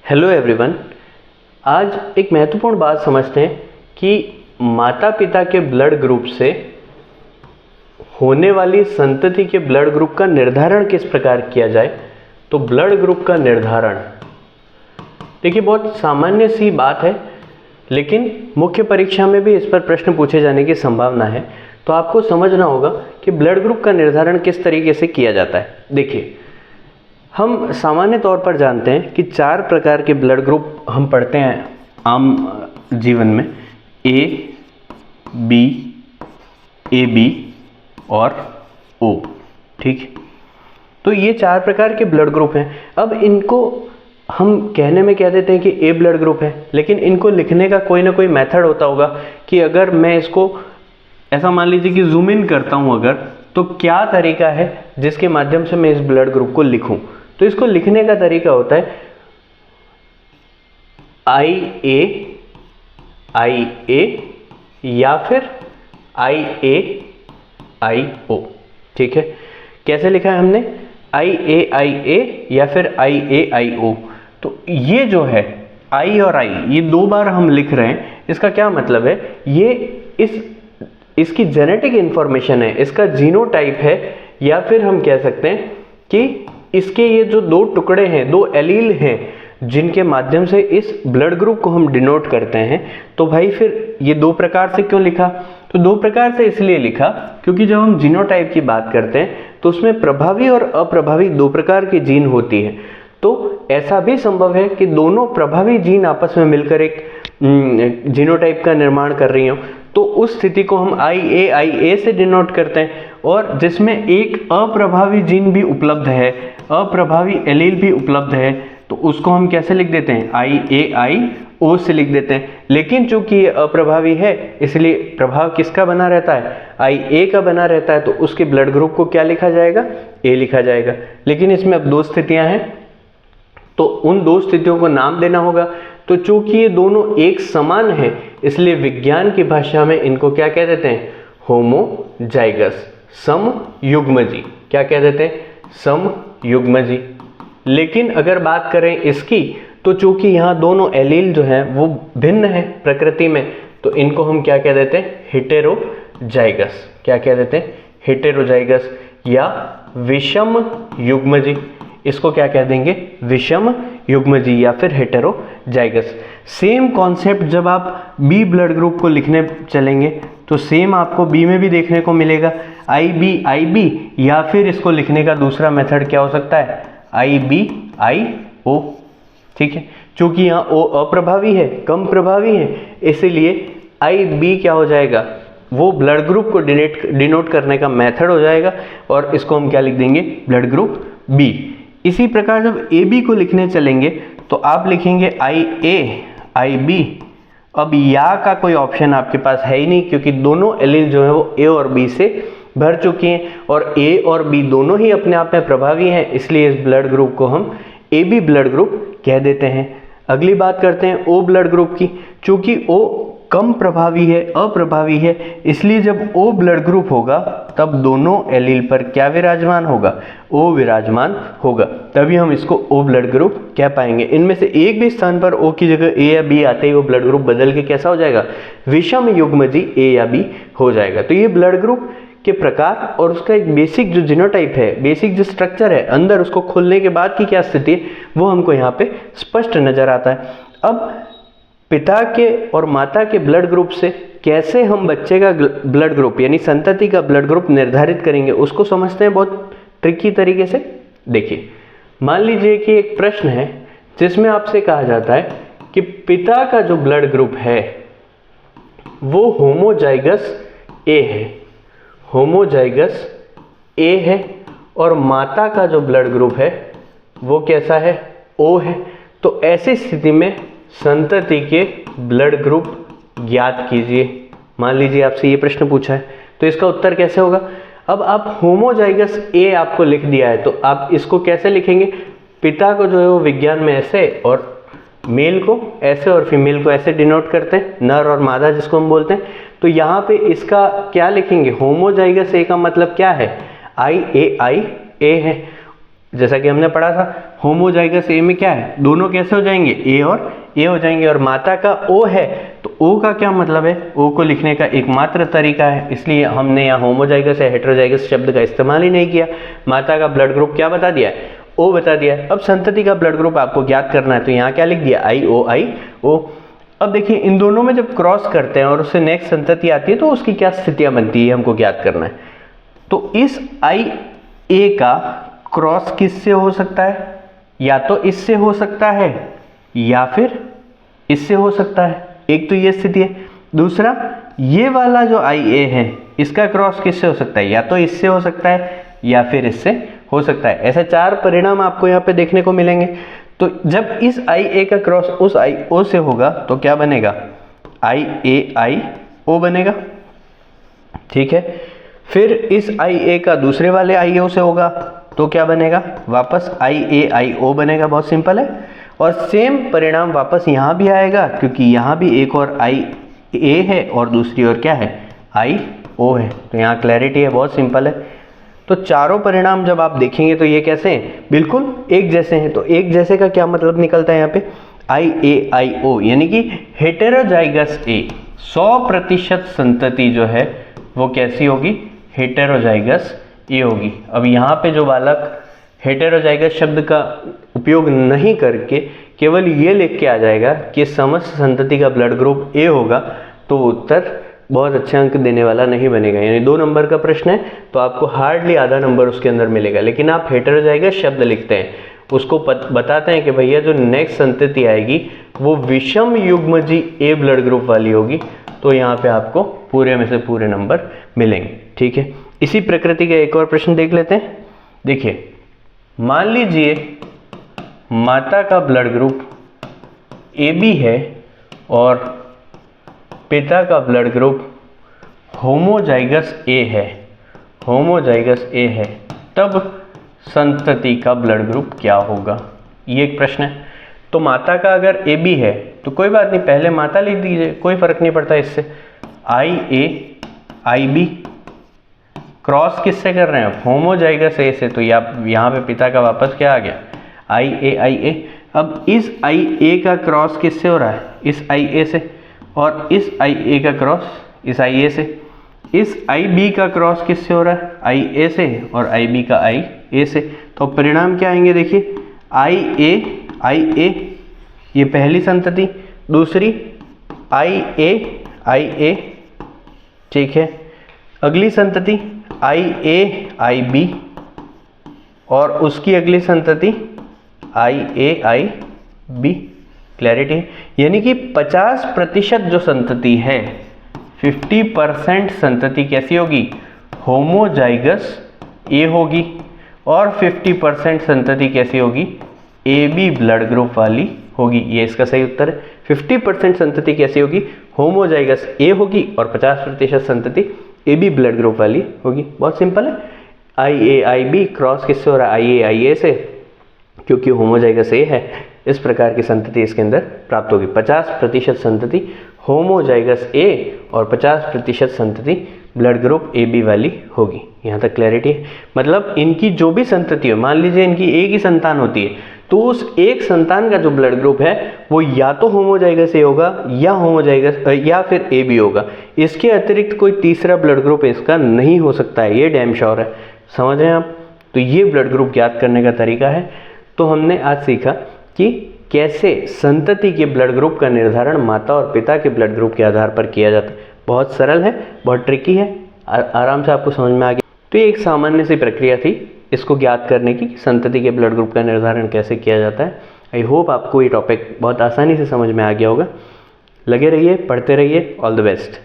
Hello everyone. आज एक महत्वपूर्ण बात समझते हैं कि माता पिता के ब्लड ग्रुप से होने वाली संतति के ब्लड ग्रुप का निर्धारण किस प्रकार किया जाए। तो ब्लड ग्रुप का निर्धारण देखिए बहुत सामान्य सी बात है, लेकिन मुख्य परीक्षा में भी इस पर प्रश्न पूछे जाने की संभावना है। तो आपको समझना होगा कि ब्लड ग्रुप का निर्धारण किस तरीके से किया जाता है। देखिए, हम सामान्य तौर पर जानते हैं कि 4 प्रकार के ब्लड ग्रुप हम पढ़ते हैं आम जीवन में, ए, बी, ए बी और ओ। ठीक है, तो ये 4 प्रकार के ब्लड ग्रुप हैं। अब इनको हम कहने में कह देते हैं कि ए ब्लड ग्रुप है, लेकिन इनको लिखने का कोई ना कोई मेथड होता होगा कि अगर मैं इसको ऐसा मान लीजिए कि जूम इन करता हूँ अगर, तो क्या तरीका है जिसके माध्यम से मैं इस ब्लड ग्रुप को लिखूं। तो इसको लिखने का तरीका होता है आई ए या फिर IAIO। ठीक है, कैसे लिखा है हमने? IAIA या फिर IAIO। तो ये जो है आई और आई, ये 2 बार हम लिख रहे हैं। इसका क्या मतलब है? ये इसकी जेनेटिक इंफॉर्मेशन है, इसका जीनोटाइप है, या फिर हम कह सकते हैं कि इसके ये जो 2 टुकड़े हैं, 2 एलील हैं, जिनके माध्यम से इस ब्लड ग्रुप को हम डिनोट करते हैं। तो भाई फिर ये 2 प्रकार से क्यों लिखा? तो 2 प्रकार से इसलिए लिखा क्योंकि जब हम जीनोटाइप की बात करते हैं तो उसमें प्रभावी और अप्रभावी 2 प्रकार की जीन होती है। तो ऐसा भी संभव है कि दोनों प्रभावी जीन आपस में मिलकर एक जीनोटाइप का निर्माण कर रही हो। तो उस स्थिति को हम IAIA से डिनोट करते हैं। और जिसमें एक अप्रभावी जीन भी उपलब्ध है, अप्रभावी एलील भी उपलब्ध है, तो उसको हम कैसे लिख देते हैं? IAIO से लिख देते हैं। लेकिन चूंकि ये अप्रभावी है, इसलिए प्रभाव किसका बना रहता है? IA का बना रहता है। तो उसके ब्लड ग्रुप को क्या लिखा जाएगा? A लिखा जाएगा। लेकिन इसमें अब 2 स्थितियां हैं, तो उन 2 स्थितियों को नाम देना होगा। तो चूंकि ये दोनों एक समान है, इसलिए विज्ञान की भाषा में इनको क्या कह देते हैं? होमोजाइगस, समयुग्मजी। क्या कह देते हैं? समयुग्मजी। लेकिन अगर बात करें इसकी, तो चूंकि यहाँ दोनों एलील जो हैं वो भिन्न है प्रकृति में, तो इनको हम क्या कह देते हैं? हेटेरोजाइगस। क्या कह देते हैं? हेटेरोजाइगस या विषम युग्मजी। इसको क्या कह देंगे? विषम युग्मजी या फिर हेटेरोजाइगस। सेम कॉन्सेप्ट जब आप बी ब्लड ग्रुप को लिखने चलेंगे तो सेम आपको बी में भी देखने को मिलेगा, IBIB, या फिर इसको लिखने का दूसरा मेथड क्या हो सकता है? IBIO। ठीक है, चूंकि यहाँ O अप्रभावी है, कम प्रभावी है, इसीलिए IB क्या हो जाएगा? वो ब्लड ग्रुप को डिनोट करने का मेथड हो जाएगा, और इसको हम क्या लिख देंगे? Blood group B। इसी प्रकार जब AB को लिखने चलेंगे तो आप लिखेंगे IAIB। अब या का कोई ऑप्शन आपके पास है ही नहीं, क्योंकि दोनों एलील जो है वो A और B से भर चुकी हैं, और A और B दोनों ही अपने आप में प्रभावी हैं, इसलिए इस ब्लड ग्रुप को हम AB ब्लड ग्रुप कह देते हैं। अगली बात करते हैं O ब्लड ग्रुप की। चूंकि O कम प्रभावी है, अप्रभावी है, इसलिए जब O ब्लड ग्रुप होगा तब दोनों एलील पर क्या विराजमान होगा? O विराजमान होगा, तभी हम इसको O ब्लड ग्रुप कह पाएंगे। इनमें से एक भी स्थान पर O की जगह A या B आते ही वो ब्लड ग्रुप बदल के कैसा हो जाएगा? विषम युग्मजी A या B हो जाएगा। तो ये ब्लड ग्रुप के प्रकार और उसका एक बेसिक जो जीनोटाइप है, बेसिक जो स्ट्रक्चर है, अंदर उसको खोलने के बाद की क्या स्थिति है, वो हमको यहाँ पे स्पष्ट नजर आता है। अब पिता के और माता के ब्लड ग्रुप से कैसे हम बच्चे का ब्लड ग्रुप यानी संतति का ब्लड ग्रुप निर्धारित करेंगे, उसको समझते हैं बहुत ट्रिकी तरीके से। देखिए, मान लीजिए कि एक प्रश्न है जिसमें आपसे कहा जाता है कि पिता का जो ब्लड ग्रुप है वो होमोजाइगस A है, होमोजाइगस A है, और माता का जो ब्लड ग्रुप है वो कैसा है? O है। तो ऐसी स्थिति में संतति के ब्लड ग्रुप ज्ञात कीजिए। मान लीजिए आपसे ये प्रश्न पूछा है, तो इसका उत्तर कैसे होगा? अब आप होमोजाइगस A आपको लिख दिया है, तो आप इसको कैसे लिखेंगे? पिता को जो है वो विज्ञान में ऐसे, और मेल को ऐसे, और फीमेल को ऐसे डिनोट करते हैं, नर और मादा जिसको हम बोलते हैं। तो यहाँ पे इसका क्या लिखेंगे? होमोजाइगस A का मतलब क्या है? IAIA है। जैसा कि हमने पढ़ा था, होमोजाइगस ए में क्या है, दोनों कैसे हो जाएंगे, ए और ए हो जाएंगे। और माता का ओ है तो ओ का क्या मतलब है, ओ को लिखने का एकमात्र तरीका है, इसलिए हमने यहाँ होमोजाइगस या हेटेरोजाइगस शब्द का इस्तेमाल ही नहीं किया। माता का ब्लड ग्रुप क्या बता दिया है, ओ बता दिया है। अब संतति का ब्लड ग्रुप आपको ज्ञात करना है, तो यहाँ क्या लिख दिया, आई ओ। अब देखिए इन दोनों में जब क्रॉस करते हैं और उससे नेक्स्ट संतति आती है तो उसकी क्या स्थितियां बनती है हमको ज्ञात करना है। तो इस आई ए का क्रॉस किससे हो सकता है, या तो इससे हो सकता है या फिर इससे हो सकता है, एक तो ये स्थिति है। दूसरा ये वाला जो आई ए है इसका क्रॉस किससे हो सकता है, या तो इससे हो सकता है या फिर इससे हो सकता है। ऐसे 4 परिणाम आपको यहाँ पे देखने को मिलेंगे। तो जब इस आई ए का क्रॉस उस आई ओ से होगा तो क्या बनेगा, आई ओ बनेगा, ठीक है। फिर इस आई ए का दूसरे वाले आई ओ से होगा तो क्या बनेगा, वापस आई ओ बनेगा, बहुत सिंपल है। और सेम परिणाम वापस यहाँ भी आएगा, क्योंकि यहाँ भी एक और आई ए है और दूसरी ओर क्या है, आई ओ है। तो यहाँ क्लैरिटी है, बहुत सिंपल है। तो चारों परिणाम जब आप देखेंगे तो ये कैसे हैं, बिल्कुल एक जैसे हैं। तो एक जैसे का क्या मतलब निकलता है यहाँ पे, आई ओ, यानी कि हेटेरोजाइगस ए 100% संतति जो है वो कैसी होगी, हेटेरोजाइगस ए होगी। अब यहाँ पे जो बालक हेटेरोजाइगस शब्द का उपयोग नहीं करके केवल ये लिख के आ जाएगा कि समस्त संतति का ब्लड ग्रुप ए होगा, तो उत्तर बहुत अच्छे अंक देने वाला नहीं बनेगा। यानी 2 नंबर का प्रश्न है तो आपको हार्डली आधा नंबर उसके अंदर मिलेगा। लेकिन आप हेटेरोजाइगस शब्द लिखते हैं, उसको बताते हैं कि भैया जो नेक्स्ट संतति आएगी वो विषम युग्मजी ए ब्लड ग्रुप वाली होगी, तो यहाँ पे आपको पूरे में से पूरे नंबर मिलेंगे, ठीक है। इसी प्रकृति का एक और प्रश्न देख लेते हैं। देखिए मान लीजिए माता का ब्लड ग्रुप ए बी है और पिता का ब्लड ग्रुप होमोजाइगस ए है, तब संतति का ब्लड ग्रुप क्या होगा, ये एक प्रश्न है। तो माता का अगर ए बी है तो कोई बात नहीं, पहले माता लिख दीजिए, कोई फर्क नहीं पड़ता इससे। आई बी क्रॉस किससे कर रहे हैं, होमोजाइगस ए से, तो यहाँ पे पिता का वापस क्या आ गया, आई ए। अब इस आई ए का क्रॉस किससे हो रहा है, इस आई ए से, और इस आई ए का क्रॉस इस आई ए से। इस आई बी का क्रॉस किससे हो रहा है, आई ए से, और आई बी का आई ए से। तो परिणाम क्या आएंगे, देखिए आई ए ये पहली संतति, दूसरी आई ए, ठीक है। अगली संतति आई बी, और उसकी अगली संतति आई बी। क्लैरिटी, यानी कि 50% जो संतति है, 50% संतति कैसी होगी, होमोजाइगस ए होगी, और 50% संतति कैसी होगी, ए बी ब्लड ग्रुप वाली होगी। ये इसका सही उत्तर है। 50% संतति कैसी होगी, होमोजाइगस ए होगी, और 50% संतति ए बी ब्लड ग्रुप वाली होगी। बहुत सिंपल है। आई बी क्रॉस किससे हो रहा है, आई ए से, क्योंकि होमोजाइगस ए है, इस प्रकार की संतति इसके अंदर प्राप्त होगी। 50% संतति होमोजाइगस ए और 50% संतति ब्लड ग्रुप ए बी वाली होगी। यहाँ तक क्लैरिटी है। मतलब इनकी जो भी संतति हो, मान लीजिए इनकी एक ही संतान होती है, तो उस एक संतान का जो ब्लड ग्रुप है वो या तो होमोजाइगस ए होगा या होमोजाइगस या फिर ए बी होगा। इसके अतिरिक्त कोई तीसरा ब्लड ग्रुप इसका नहीं हो सकता है, ये डैम श्योर है। समझ रहे हैं आप? तो ये ब्लड ग्रुप ज्ञात करने का तरीका है। तो हमने आज सीखा कि कैसे संतति के ब्लड ग्रुप का निर्धारण माता और पिता के ब्लड ग्रुप के आधार पर किया जाता है। बहुत सरल है, बहुत ट्रिकी है, आराम से आपको समझ में आ गया। तो ये एक सामान्य सी प्रक्रिया थी इसको ज्ञात करने की, संतति के ब्लड ग्रुप का निर्धारण कैसे किया जाता है। आई होप आपको ये टॉपिक बहुत आसानी से समझ में आ गया होगा। लगे रहिए, पढ़ते रहिए। All the best.